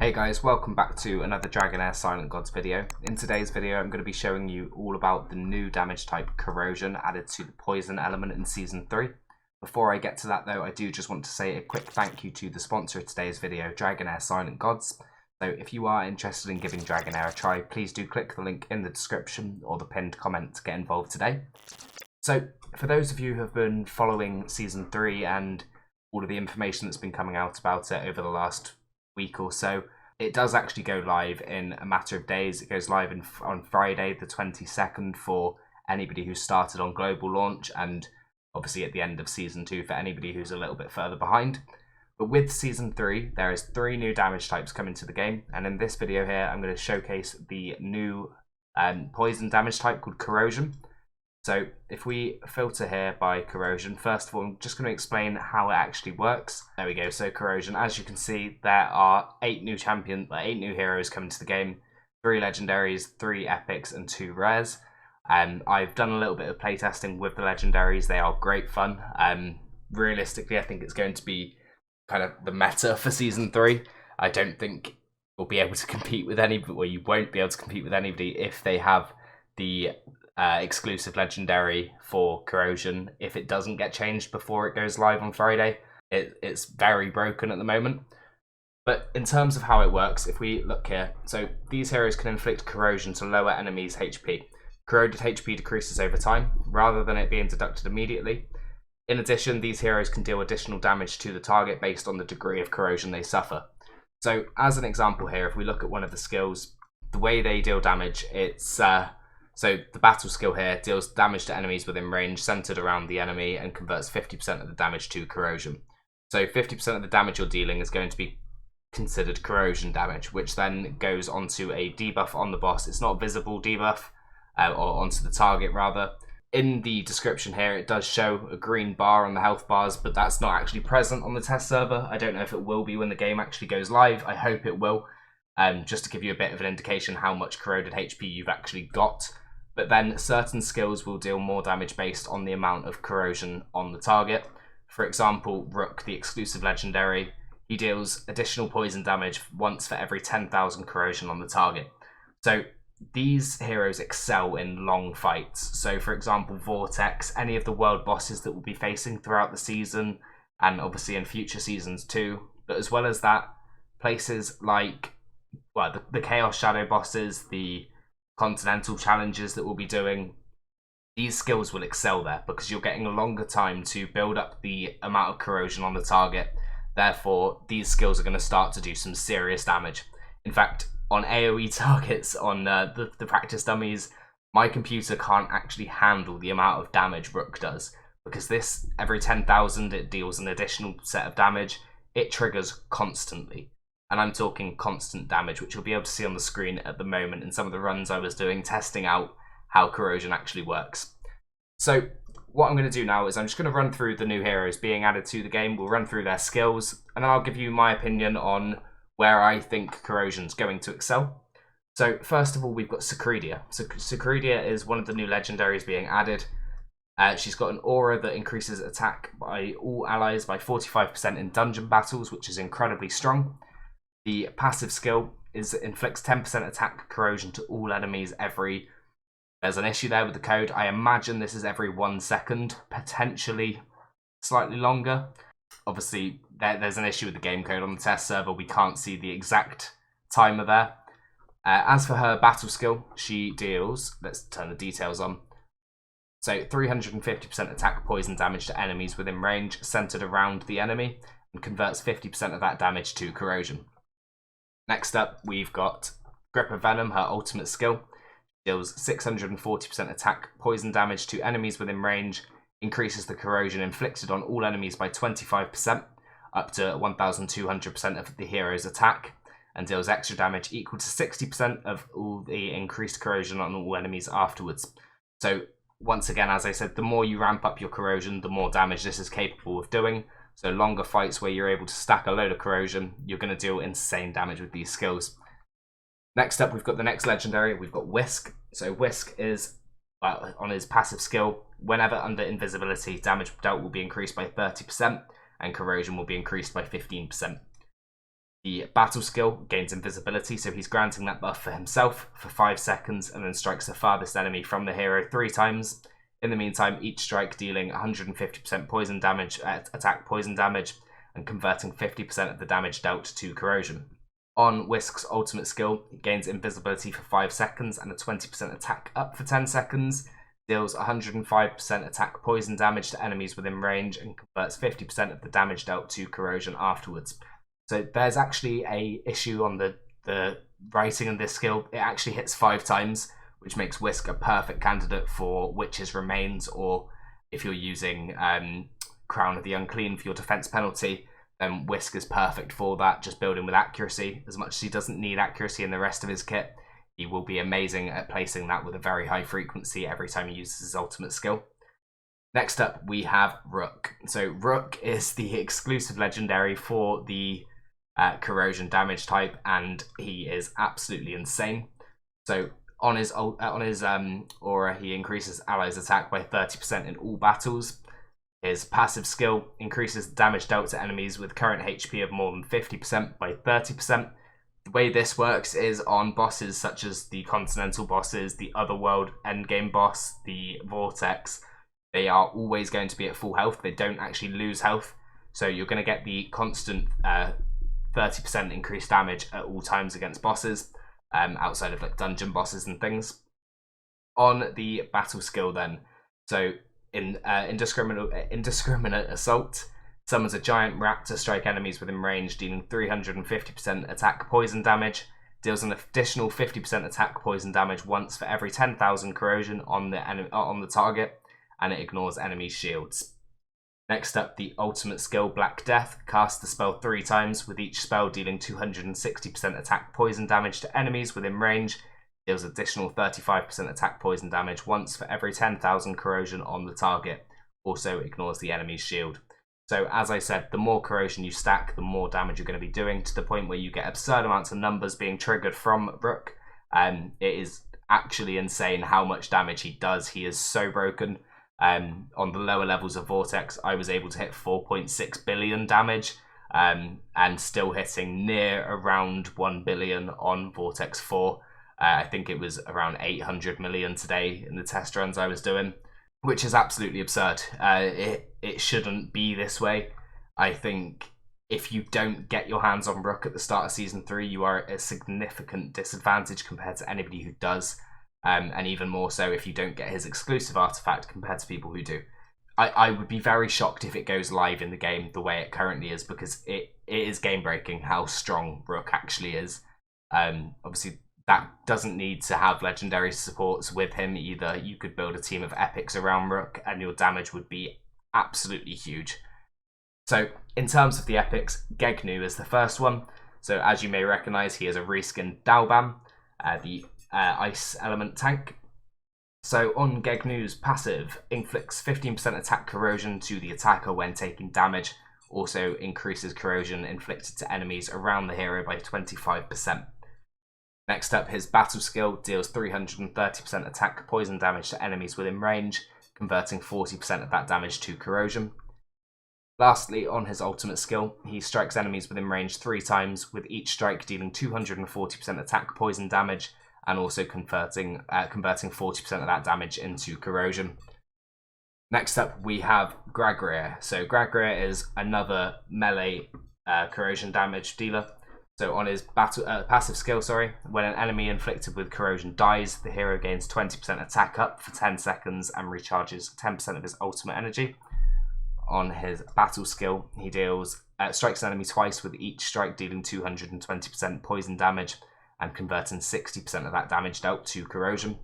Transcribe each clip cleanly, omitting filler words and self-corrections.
Hey guys, welcome back to another Dragonheir Silent Gods video. In today's video I'm going to be showing you all about the new damage type Corrosion added to the poison element in Season 3. Before I get to that though, I do just want to say a quick thank you to the sponsor of today's video, Dragonheir Silent Gods. So if you are interested in giving Dragonheir a try, please do click the link in the description or the pinned comment to get involved today. So for those of you who have been following Season 3 and all of the information that's been coming out about it over the last week or so, it does actually go live in a matter of days. It goes live on Friday the 22nd for anybody who started on global launch, and obviously at the end of Season 2 for anybody who's a little bit further behind. But with Season 3, there is 3 new damage types coming to the game, and in this video here I'm going to showcase the new poison damage type called Corrosion. So if we filter here by Corrosion, first of all, I'm just going to explain how it actually works. There we go. So Corrosion, as you can see, there are 8 new heroes coming to the game, 3 legendaries, 3 epics, and 2 rares. I've done a little bit of playtesting with the legendaries. They are great fun. Realistically, I think it's going to be kind of the meta for Season 3. I don't think we'll be able to compete with anybody, or you won't be able to compete with anybody if they have the exclusive legendary for Corrosion. If it doesn't get changed before it goes live on Friday, it's very broken at the moment. But in terms of how it works, if we look here, so these heroes can inflict corrosion to lower enemies' HP. Corroded HP decreases over time, rather than it being deducted immediately. In addition, these heroes can deal additional damage to the target based on the degree of corrosion they suffer. So as an example here, if we look at one of the skills, the way they deal damage, it's so the battle skill here deals damage to enemies within range centered around the enemy and converts 50% of the damage to corrosion. So 50% of the damage you're dealing is going to be considered corrosion damage, which then goes onto a debuff on the boss. It's not a visible debuff, or onto the target rather. In the description here it does show a green bar on the health bars, but that's not actually present on the test server. I don't know if it will be when the game actually goes live. I hope it will, just to give you a bit of an indication how much corroded HP you've actually got. But then certain skills will deal more damage based on the amount of corrosion on the target. For example, Rook, the exclusive legendary, he deals additional poison damage once for every 10,000 corrosion on the target. So these heroes excel in long fights. So for example, Vortex, any of the world bosses that we'll be facing throughout the season, and obviously in future seasons too. But as well as that, places like, well, the Chaos Shadow bosses, the continental challenges that we'll be doing, these skills will excel there because you're getting a longer time to build up the amount of corrosion on the target. Therefore, these skills are going to start to do some serious damage. In fact, on AoE targets, on the practice dummies, my computer can't actually handle the amount of damage Rook does, because this, every 10,000 it deals an additional set of damage. It triggers constantly. And I'm talking constant damage, which you'll be able to see on the screen at the moment in some of the runs I was doing, testing out how Corrosion actually works. So what I'm going to do now is I'm just going to run through the new heroes being added to the game. We'll run through their skills, and then I'll give you my opinion on where I think Corrosion's going to excel. So first of all, we've got Secredia. So Secredia is one of the new legendaries being added. She's got an aura that increases attack by all allies by 45% in dungeon battles, which is incredibly strong. The passive skill is it inflicts 10% attack corrosion to all enemies every... There's an issue there with the code. I imagine this is every 1 second, potentially slightly longer. Obviously, there's an issue with the game code on the test server. We can't see the exact timer there. As for her battle skill, she deals... Let's turn the details on. So 350% attack poison damage to enemies within range, centered around the enemy, and converts 50% of that damage to corrosion. Next up, we've got Grip of Venom, her ultimate skill. Deals 640% attack poison damage to enemies within range, increases the corrosion inflicted on all enemies by 25%, up to 1,200% of the hero's attack, and deals extra damage equal to 60% of all the increased corrosion on all enemies afterwards. So once again, as I said, the more you ramp up your corrosion, the more damage this is capable of doing. So longer fights where you're able to stack a load of corrosion, you're going to deal insane damage with these skills. Next up, we've got the next legendary. We've got Whisk. So Whisk is, on his passive skill, whenever under invisibility, damage dealt will be increased by 30%, and corrosion will be increased by 15%. The battle skill gains invisibility, so he's granting that buff for himself for 5 seconds and then strikes the farthest enemy from the hero 3 times. In the meantime, each strike dealing 150% poison damage, attack poison damage, and converting 50% of the damage dealt to corrosion. On Whisk's ultimate skill, it gains invisibility for 5 seconds and a 20% attack up for 10 seconds, deals 105% attack poison damage to enemies within range, and converts 50% of the damage dealt to corrosion afterwards. So there's actually a issue on the writing of this skill. It actually hits 5 times, which makes Whisk a perfect candidate for Witch's Remains, or if you're using Crown of the Unclean for your defense penalty, then Whisk is perfect for that, just building with accuracy. As much as he doesn't need accuracy in the rest of his kit, he will be amazing at placing that with a very high frequency every time he uses his ultimate skill. Next up, we have Rook. So Rook is the exclusive legendary for the corrosion damage type, and he is absolutely insane. So on his aura, he increases allies' attack by 30% in all battles. His passive skill increases damage dealt to enemies with current HP of more than 50% by 30%. The way this works is on bosses such as the Continental bosses, the Otherworld endgame boss, the Vortex, they are always going to be at full health. They don't actually lose health, so you're going to get the constant 30% increased damage at all times against bosses, outside of like dungeon bosses and things. On the battle skill then, so in indiscriminate assault, summons a giant rat to strike enemies within range, dealing 350% attack poison damage, deals an additional 50% attack poison damage once for every 10,000 corrosion on the target, and it ignores enemies' shields. Next up, the ultimate skill, Black Death, casts the spell 3 times, with each spell dealing 260% attack poison damage to enemies within range, deals additional 35% attack poison damage once for every 10,000 corrosion on the target, also ignores the enemy's shield. So as I said, the more corrosion you stack, the more damage you're going to be doing, to the point where you get absurd amounts of numbers being triggered from Rook. It is actually insane how much damage he does. He is so broken. On the lower levels of Vortex, I was able to hit 4.6 billion damage, and still hitting near around 1 billion on Vortex 4. I think it was around 800 million today in the test runs I was doing, which is absolutely absurd. It shouldn't be this way. I think if you don't get your hands on Rook at the start of Season 3, you are at a significant disadvantage compared to anybody who does. And even more so if you don't get his exclusive artifact compared to people who do. I would be very shocked if it goes live in the game the way it currently is, because it is game breaking how strong Rook actually is. Obviously that doesn't need to have legendary supports with him either. You could build a team of epics around Rook and your damage would be absolutely huge. So in terms of the epics, Gegnu is the first one. So as you may recognise, he is a reskinned Dalbam, the ice element tank. So on Gegnu's passive, inflicts 15% attack corrosion to the attacker when taking damage, also increases corrosion inflicted to enemies around the hero by 25%. Next up, his battle skill deals 330% attack poison damage to enemies within range, converting 40% of that damage to corrosion. Lastly, on his ultimate skill, he strikes enemies within range 3 times, with each strike dealing 240% attack poison damage, and also converting 40% of that damage into corrosion. Next up, we have Dragonheir. So Dragonheir is another melee corrosion damage dealer. So on his passive skill, when an enemy inflicted with corrosion dies, the hero gains 20% attack up for 10 seconds and recharges 10% of his ultimate energy. On his battle skill, he strikes an enemy twice, with each strike dealing 220% poison damage and converting 60% of that damage dealt to corrosion.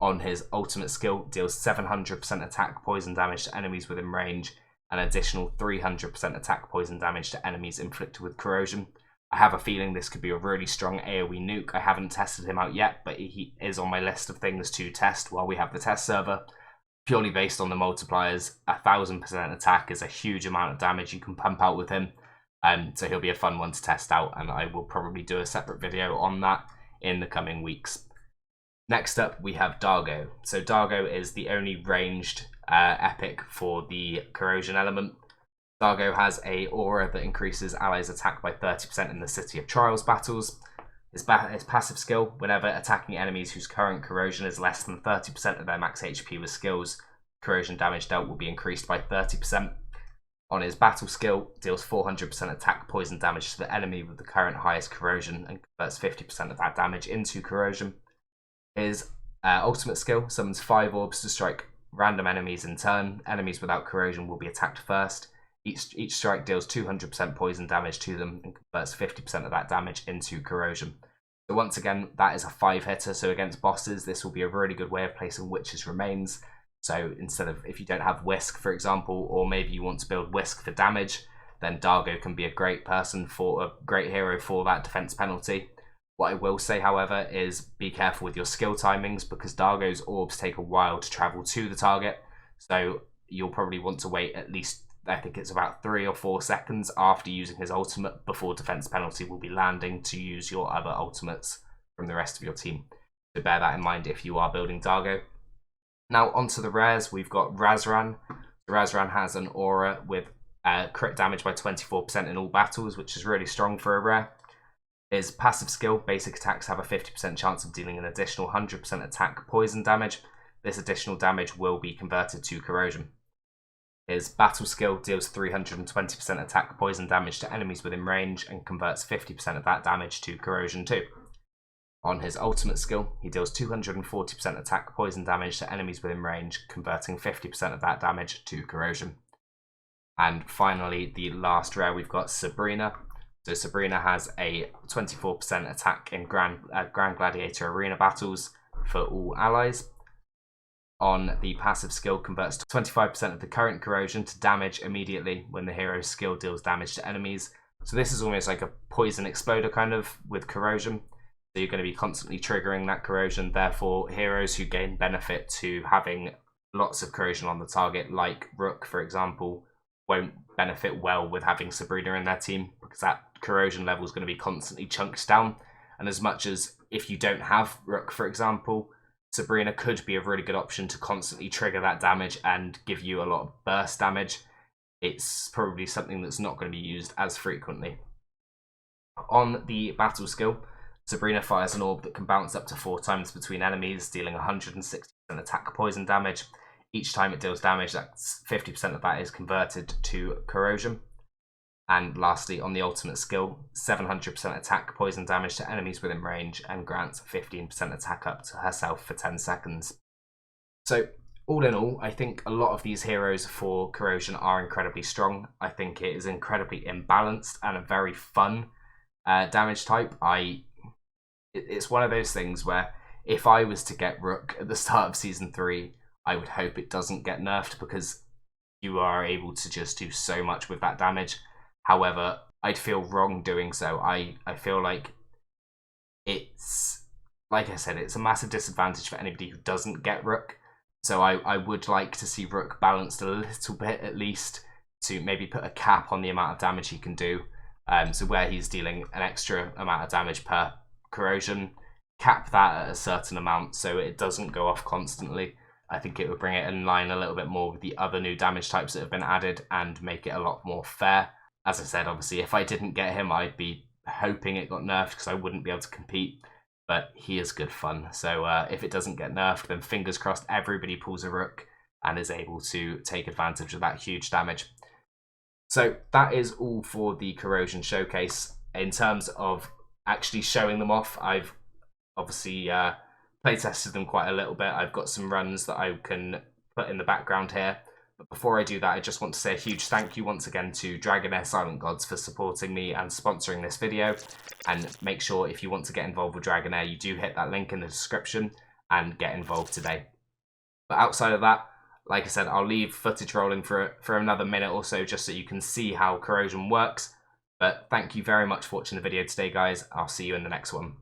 On his ultimate skill, deals 700% attack poison damage to enemies within range, and an additional 300% attack poison damage to enemies inflicted with corrosion. I have a feeling this could be a really strong AoE nuke. I haven't tested him out yet, but he is on my list of things to test while we have the test server. Purely based on the multipliers, 1000% attack is a huge amount of damage you can pump out with him. So he'll be a fun one to test out, and I will probably do a separate video on that in the coming weeks. Next up, we have Dargo. So Dargo is the only ranged epic for the corrosion element. Dargo has a aura that increases allies' attack by 30% in the City of Trials battles. His passive skill, whenever attacking enemies whose current corrosion is less than 30% of their max HP with skills, corrosion damage dealt will be increased by 30%. On his battle skill, deals 400% attack poison damage to the enemy with the current highest corrosion and converts 50% of that damage into corrosion. His ultimate skill summons 5 orbs to strike random enemies in turn. Enemies without corrosion will be attacked first. Each strike deals 200% poison damage to them and converts 50% of that damage into corrosion. So once again, that is a 5-hitter, so against bosses this will be a really good way of placing Witch's Remains. So instead of, if you don't have Whisk, for example, or maybe you want to build Whisk for damage, then Dargo can be a great hero for that defense penalty. What I will say, however, is be careful with your skill timings, because Dargo's orbs take a while to travel to the target. So you'll probably want to wait at least, I think it's about 3 or 4 seconds after using his ultimate before defense penalty will be landing to use your other ultimates from the rest of your team. So bear that in mind if you are building Dargo. Now onto the rares, we've got Razran. Razran has an aura with crit damage by 24% in all battles, which is really strong for a rare. His passive skill, basic attacks have a 50% chance of dealing an additional 100% attack poison damage. This additional damage will be converted to corrosion. His battle skill deals 320% attack poison damage to enemies within range and converts 50% of that damage to corrosion too. On his ultimate skill, he deals 240% attack poison damage to enemies within range, converting 50% of that damage to corrosion. And finally, the last rare, we've got Sabrina. So Sabrina has a 24% attack in Grand Gladiator Arena battles for all allies. On the passive skill, converts 25% of the current corrosion to damage immediately when the hero's skill deals damage to enemies. So this is almost like a poison exploder kind of with corrosion. So you're going to be constantly triggering that corrosion. Therefore, heroes who gain benefit to having lots of corrosion on the target, like Rook, for example, won't benefit well with having Sabrina in their team, because that corrosion level is going to be constantly chunked down. And as much as if you don't have Rook, for example, Sabrina could be a really good option to constantly trigger that damage and give you a lot of burst damage, it's probably something that's not going to be used as frequently. On the battle skill, Sabrina fires an orb that can bounce up to 4 times between enemies, dealing 160% attack poison damage. Each time it deals damage, that's 50% of that is converted to corrosion. And lastly, on the ultimate skill, 700% attack poison damage to enemies within range and grants 15% attack up to herself for 10 seconds. So all in all, I think a lot of these heroes for corrosion are incredibly strong. I think it is incredibly imbalanced and a very fun damage type. It's one of those things where if I was to get Rook at the start of Season 3, I would hope it doesn't get nerfed, because you are able to just do so much with that damage. However, I'd feel wrong doing so. I feel like it's, like I said, it's a massive disadvantage for anybody who doesn't get Rook. So I would like to see Rook balanced a little bit, at least, to maybe put a cap on the amount of damage he can do. So where he's dealing an extra amount of damage per corrosion, cap that at a certain amount so it doesn't go off constantly. I think it would bring it in line a little bit more with the other new damage types that have been added and make it a lot more fair. As I said, obviously, if I didn't get him, I'd be hoping it got nerfed because I wouldn't be able to compete, but he is good fun. So if it doesn't get nerfed, then fingers crossed everybody pulls a Rook and is able to take advantage of that huge damage. So that is all for the Corrosion Showcase. In terms of actually showing them off, I've obviously play tested them quite a little bit. I've got some runs that I can put in the background here. But before I do that, I just want to say a huge thank you once again to Dragonheir Silent Gods for supporting me and sponsoring this video. And make sure if you want to get involved with Dragonheir, you do hit that link in the description and get involved today. But outside of that, like I said, I'll leave footage rolling for another minute or so just so you can see how Corrosion works. But thank you very much for watching the video today, guys. I'll see you in the next one.